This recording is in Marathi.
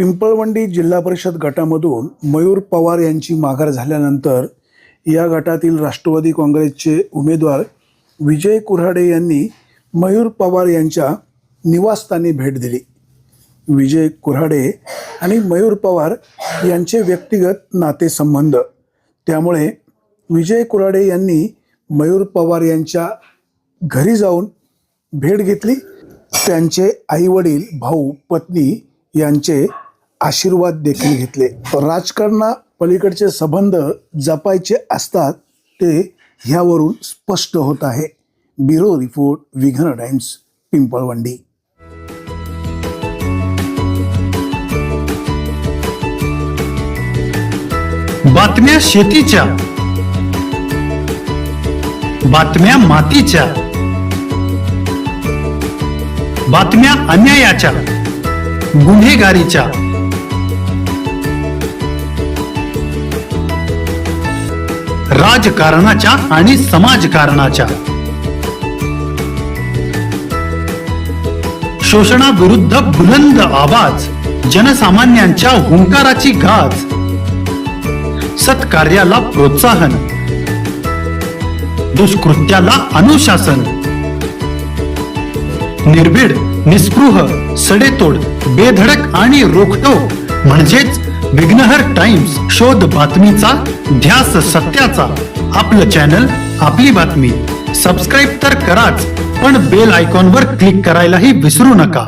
पिंपळवंडी जिल्हा परिषद गटामधून मयूर पवार यांची माघार झाल्यानंतर या गटातील राष्ट्रवादी काँग्रेसचे उमेदवार विजय कुऱ्हाडे यांनी मयूर पवार यांच्या निवासस्थानी भेट दिली। विजय कुऱ्हाडे आणि मयूर पवार यांचे व्यक्तिगत नातेसंबंध, त्यामुळे विजय कुऱ्हाडे यांनी मयूर पवार यांच्या घरी जाऊन भेट घेतली। त्यांचे आईवडील, भाऊ, पत्नी यांचे आशीर्वाद देखील घेतले। राजकारणा पलीकडचे संबंध जपायचे असतात ते ह्यावरून स्पष्ट होत आहे। ब्युरो रिपोर्ट, विघ्न टाइम्स, पिंपळवंडी। बातम्या शेतीच्या, बातम्या मातीच्या, बातम्या अन्यायाच्या, गुन्हेगारीच्या, राजकारणाच्या आणि समाजकारणाच्या, शोषणाविरुद्ध बुलंद आवाज, जनसामान्यांच्या हुंकाराची गाज, सत्कार्याला प्रोत्साहन, दुष्कृत्याला अनुशासन, निर्भीड, निस्पृह, सडेतोड, बेधडक आणि रोखठोक म्हणजेच विघ्नहर टाइम्स। शोध बातमीचा, ध्यास सत्याचा। आपलं चॅनल, आपली बातमी। सबस्क्राईब तर कराच, पण बेल आयकॉनवर क्लिक करायलाही विसरू नका।